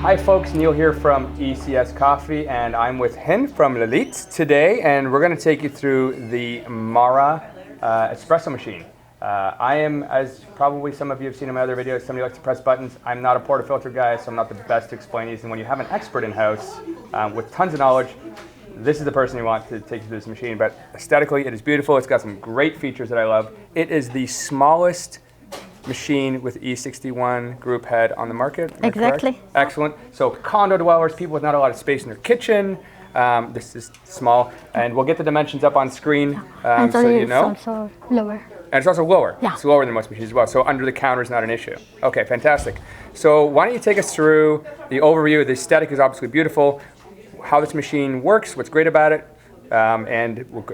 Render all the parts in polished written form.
Hi folks, Neil here from ECS Coffee, and I'm with Hen from Lelit today, and we're going to take you through the Mara espresso machine. I am, as probably some of you have seen in my other videos, somebody likes to press buttons. I'm not a Portafilter guy, so I'm not the best to explain these, and when you have an expert in-house with tons of knowledge, this is the person you want to take you through this machine. But aesthetically, it is beautiful. It's got some great features that I love. It is the smallest machine with E61 group head on the market. Exactly. Correct? Excellent. So condo dwellers, people with not a lot of space in their kitchen. This is small, and we'll get the dimensions up on screen so you know. It's also lower. And it's also lower. Yeah. It's lower than most machines as well. So under the counter is not an issue. Okay, fantastic. So why don't you take us through the overview? The aesthetic is obviously beautiful. How this machine works, what's great about it, and we'll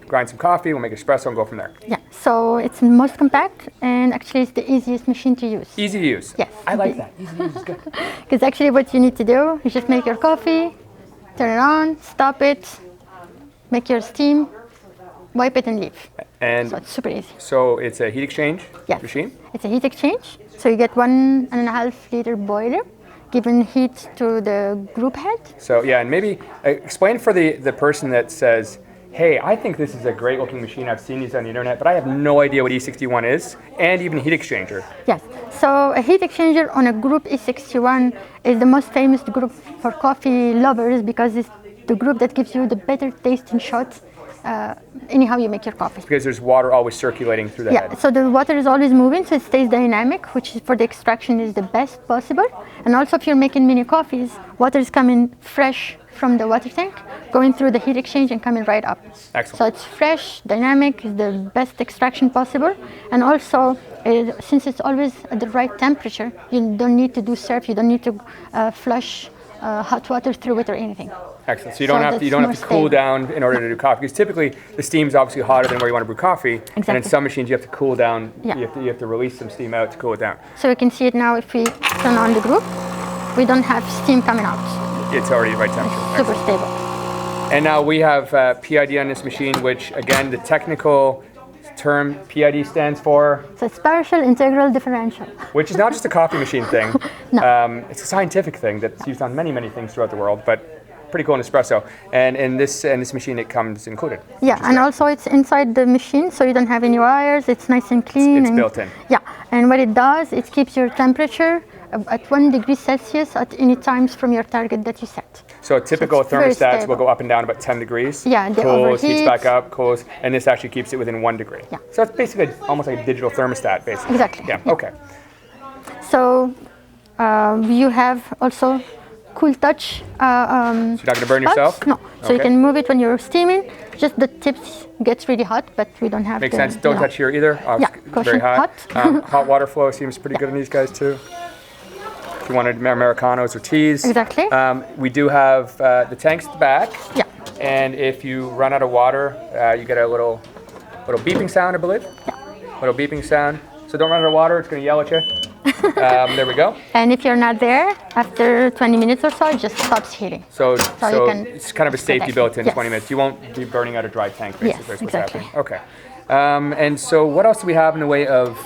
grind some coffee, we'll make espresso and go from there. Yeah, so it's the most compact, and actually it's the easiest machine to use. Easy to use? Yes. I like that. Easy to use is good. Because actually what you need to do is just make your coffee, turn it on, stop it, make your steam, wipe it and leave. And so it's super easy. So it's a heat exchange machine? It's a heat exchange. So you get 1.5 liter boiler, giving heat to the group head. So yeah, and maybe explain for the person that says, hey, I think this is a great looking machine, I've seen these on the internet, but I have no idea what E61 is, and even a heat exchanger. Yes, so a heat exchanger on a group E61 is the most famous group for coffee lovers because it's the group that gives you the better tasting shots anyhow you make your coffee. Because there's water always circulating through the head. So the water is always moving, so it stays dynamic, which is for the extraction is the best possible. And also if you're making mini coffees, water is coming fresh from the water tank, going through the heat exchange and coming right up. Excellent. So it's fresh, dynamic, is the best extraction possible. And also, since it's always at the right temperature, you don't need to do surf, you don't need to flush hot water through it or anything. Excellent. So you don't have to cool down in order to do coffee, because typically the steam is obviously hotter than where you want to brew coffee. Exactly. And in some machines you have to cool down. Yeah. You have to release some steam out to cool it down. So you can see it now. If we turn on the group, we don't have steam coming out. It's already the right temperature. It's super stable. And now we have PID on this machine, which again the technical term PID stands for? So it's partial integral differential. Which is not just a coffee machine thing. No. It's a scientific thing that's used on many things throughout the world, but pretty cool in espresso. And in this machine it comes included. Yeah, and also it's inside the machine, so you don't have any wires. It's nice and clean. It's built in. Yeah, and what it does, it keeps your temperature at 1 degree Celsius at any times from your target that you set. So typical thermostats will go up and down about 10 degrees. Yeah, they cools, overheat. heats back up, cools, and this actually keeps it within 1 degree. Yeah. So it's basically almost like a digital thermostat, basically. Exactly. Yeah. Okay. So you have also cool touch. So you're not going to burn yourself? No. So you can move it when you're steaming. Just the tips gets really hot, but we don't have. Makes sense. Don't touch here either. Yeah, very hot. Hot water flow seems pretty good in these guys too. If you wanted Americanos or teas. Exactly. We do have the tanks at the back. Yeah. And if you run out of water, you get a little beeping sound, I believe. Yeah. Little beeping sound. So don't run out of water, it's going to yell at you. There we go. And if you're not there, after 20 minutes or so, it just stops heating. So it's kind of a safety built in, yes. 20 minutes. You won't be burning out a dry tank, basically. Yes, is what's exactly. happening. Okay. And so what else do we have in the way of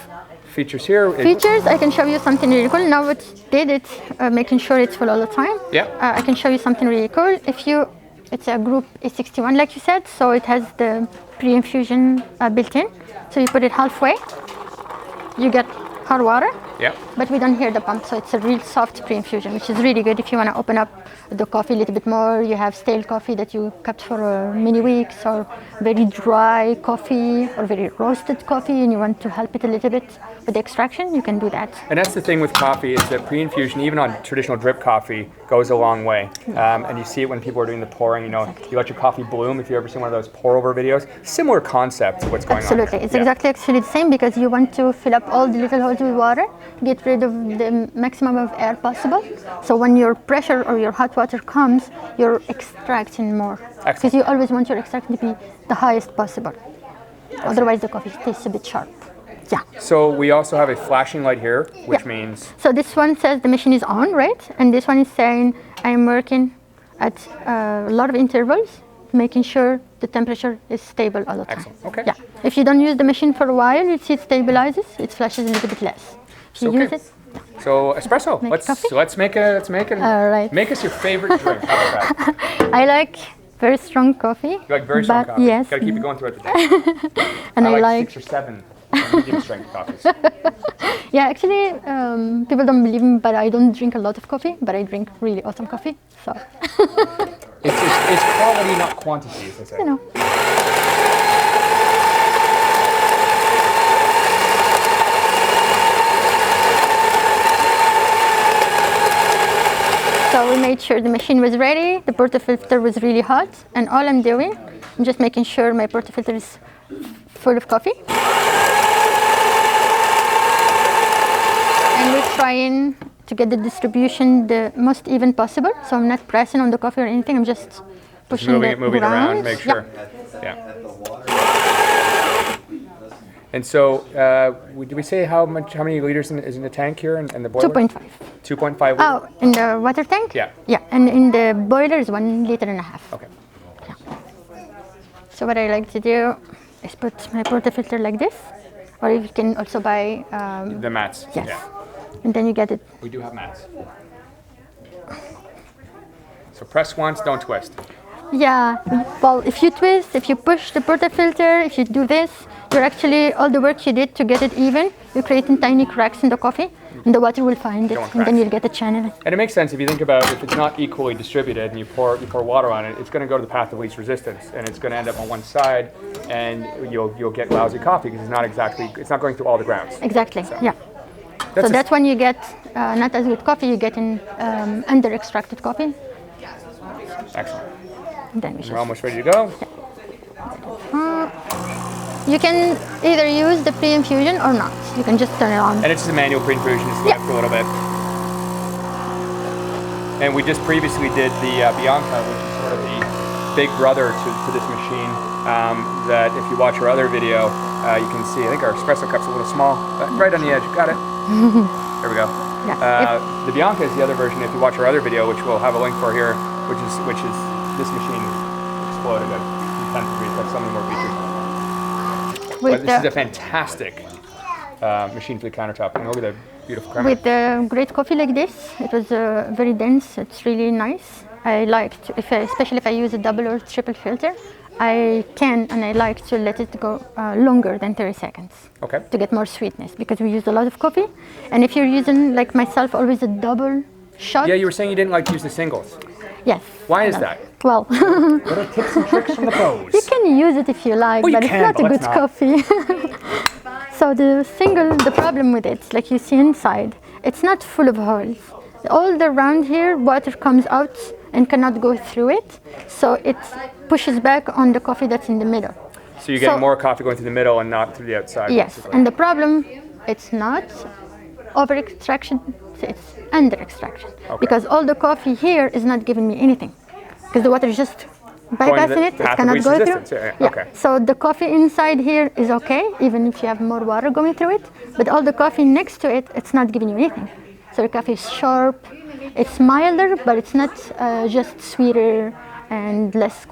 features here? Features, I can show you something really cool. Now what did it, making sure it's full all the time. Yeah. I can show you something really cool. It's a group E61, like you said, so it has the pre-infusion built in. So you put it halfway, you get hot water. Yeah. But we don't hear the pump, so it's a real soft pre-infusion, which is really good if you want to open up the coffee a little bit more. You have stale coffee that you kept for many weeks, or very dry coffee, or very roasted coffee, and you want to help it a little bit with the extraction, you can do that. And that's the thing with coffee, is that pre-infusion, even on traditional drip coffee, goes a long way. And you see it when people are doing the pouring, you let your coffee bloom, if you've ever seen one of those pour over videos. Similar concept to what's going on. Absolutely. It's exactly actually the same, because you want to fill up all the little holes with water, get rid of the maximum of air possible. So when your pressure or your hot water comes, you're extracting more. Because you always want your extraction to be the highest possible. Otherwise the coffee tastes a bit sharp. Yeah. So we also have a flashing light here, which means... So this one says the machine is on, right? And this one is saying I'm working at a lot of intervals, making sure the temperature is stable all the time. Excellent. Okay. Yeah. If you don't use the machine for a while, you see it stabilizes, it flashes a little bit less. If you use it, So espresso. Make Let's coffee? make it. All right. Make us your favorite drink. How about that? I like very strong coffee. You like very strong coffee. Yes. Gotta keep it going throughout the day. And I I like like 6 or 7 medium strength coffees. yeah, actually, people don't believe me, but I don't drink a lot of coffee, but I drink really awesome coffee. So, It's quality, not quantity, as I say. you know. So we made sure the machine was ready, the portafilter was really hot, and all I'm doing, I'm just making sure my portafilter is full of coffee. And we're trying to get the distribution the most even possible. So I'm not pressing on the coffee or anything, I'm just pushing Moving it around. around, make sure. Yeah. And so, did we say how many liters is in the tank here and the boiler? 2.5. 2.5 liters? Oh, in the water tank? Yeah. Yeah, and in the boiler is 1.5 liters. Okay. So what I like to do is put my portafilter like this, or you can also buy The mats. yes, Yeah. and then you get it. We do have mats. So press once, don't twist. Yeah, well, if you twist, if you push the portafilter, if you do this, you're actually, all the work you did to get it even, you're creating tiny cracks in the coffee, and the water will find it, and then you'll get a channel. And it makes sense if you think about if it's not equally distributed and you pour water on it, it's going to go to the path of least resistance, and it's going to end up on one side, and you'll get lousy coffee because it's not going through all the grounds. Exactly, yeah. That's So that's when you get not as good coffee, you get in under extracted coffee. Excellent. And then we We're just, almost ready to go. you can either use the pre-infusion or not. You can just turn it on. And it's just a manual pre-infusion, just let it for a little bit. And we just previously did the Bianca, which is sort of the big brother to this machine. That if you watch our other video, you can see, I think our espresso cup's a little small, but right on the edge, got it? There we go. Yeah. The Bianca is the other version, if you watch our other video, which we'll have a link for here, which is this machine exploded at 10 degrees, has so many more features. But this is a fantastic machine for the countertop. And look at the beautiful creamer. With great coffee like this, it was very dense. It's really nice. I like to, especially if I use a double or triple filter, I like to let it go longer than 30 seconds. Okay. To get more sweetness, because we use a lot of coffee. And if you're using, like myself, always a double shot. Yeah, you were saying you didn't like to use the singles. Yes. Why is that? Well, Little tips and tricks from the pros. you can use it if you like, Well, you but it's can, not but a good let's not. coffee. So the problem with it, like you see inside, it's not full of holes. All around here, water comes out and cannot go through it, so it pushes back on the coffee that's in the middle. So you're getting more coffee going through the middle and not through the outside. Yes, basically. and the problem, it's not over extraction, it's under extraction. Okay. Because all the coffee here is not giving me anything. Because the water is just bypassing it, it path of cannot least go resistance. through. Yeah. Okay. So the coffee inside here is okay, even if you have more water going through it. But all the coffee next to it, it's not giving you anything. So the coffee is sharp, it's milder, but it's not just sweeter and less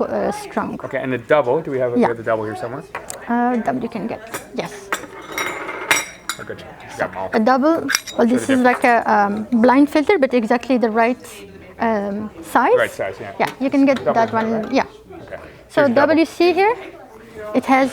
strong. Okay, and the double, do we have the double here somewhere? Double you can get, yes. Oh, good. You got them all. A double, well, this is like a blind filter, but exactly the right size. Right size, yeah. Yeah, you can get Double that is one, right? yeah. Okay. So Here's the double you see here, it has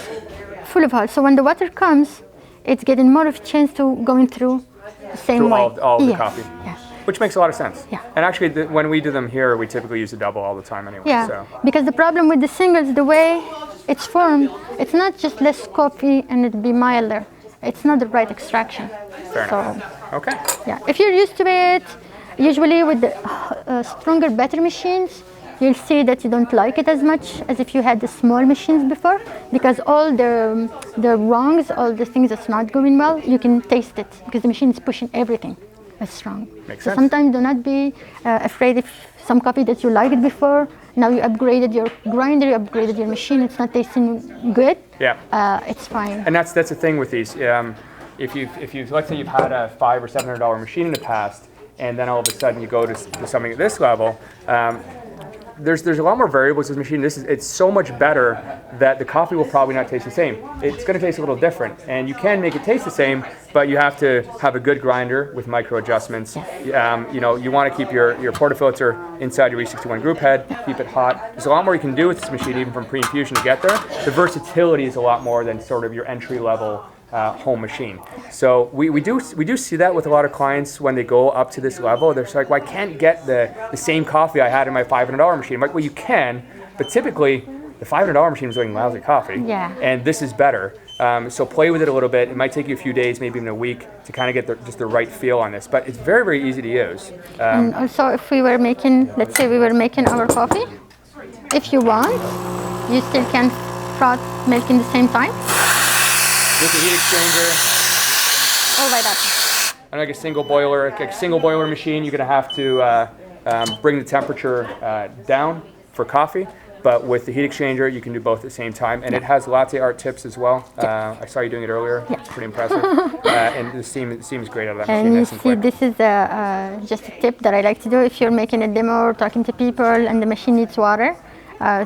full of holes. So when the water comes, it's getting more of a chance to going through the same Through way. all of the Yes, coffee. yes. Which makes a lot of sense. Yeah. And actually, when we do them here, we typically use the double all the time anyway. Yeah, So. because the problem with the singles, the way it's formed, it's not just less coffee and it'd be milder. It's not the right extraction. Fair so, enough. Okay. yeah, if you're used to it, usually with the stronger, better machines, you'll see that you don't like it as much as if you had the small machines before, because all the wrongs, all the things that's not going well, you can taste it because the machine is pushing everything as strong. Makes so sense. sometimes do not be afraid if some coffee that you liked before, now you upgraded your grinder, you upgraded your machine, it's not tasting good. Yeah. It's fine. And that's the thing with these. If you let's say you've had a $500 or $700 machine in the past, and then all of a sudden you go to something at this level, there's a lot more variables with this machine. It's so much better that the coffee will probably not taste the same. It's going to taste a little different, and you can make it taste the same, but you have to have a good grinder with micro adjustments. You know, you want to keep your portafilter inside your E61 group head, keep it hot. There's a lot more you can do with this machine, even from pre-infusion to get there. The versatility is a lot more than sort of your entry-level home machine. So we do see that with a lot of clients when they go up to this level. They're like, well, I can't get the same coffee I had in my $500 machine. I'm like, well, you can, but typically the $500 machine was doing lousy coffee. Yeah. And this is better. So play with it a little bit. It might take you a few days, maybe even a week, to kind of get just the right feel on this. But it's very, very easy to use. And also, if we were making, let's say we were making our coffee, if you want, you still can froth milk in the same time. With the heat exchanger, Or by that. unlike a single boiler machine, you're going to have to bring the temperature down for coffee. But with the heat exchanger, you can do both at the same time. And it has latte art tips as well. I saw you doing it earlier. Yeah. It's pretty impressive. And the steam is great out of that machine. And you Nice and see, quick. this is just a tip that I like to do if you're making a demo or talking to people and the machine needs water.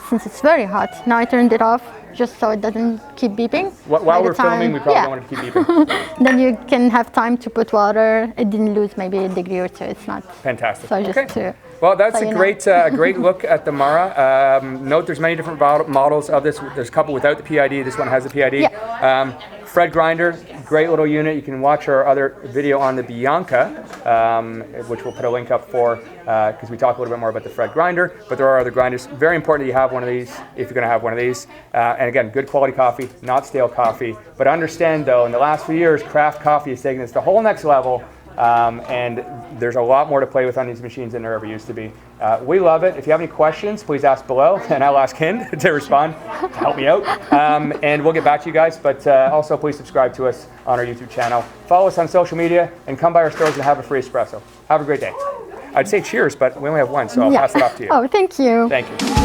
Since it's very hot, now I turned it off just so it doesn't keep beeping. While we're filming, we probably don't want it to keep beeping. Then you can have time to put water. It didn't lose maybe a degree or two. It's not. Fantastic. So just Okay. to. Well, that's So a you great look at the Mara. Note there's many different models of this. There's a couple without the PID. This one has the PID. Yeah. Fred grinder, great little unit. You can watch our other video on the Bianca, which we'll put a link up for, because we talk a little bit more about the Fred grinder. But there are other grinders. Very important that you have one of these if you're going to have one of these. And again, good quality coffee, not stale coffee. But understand though, in the last few years, craft coffee has taken this to the whole next level. And there's a lot more to play with on these machines than there ever used to be. We love it. If you have any questions, please ask below, and I'll ask Hind to respond, to help me out. And we'll get back to you guys, but also please subscribe to us on our YouTube channel. Follow us on social media, and come by our stores and have a free espresso. Have a great day. I'd say cheers, but we only have one, so I'll pass it off to you. Oh, thank you. Thank you.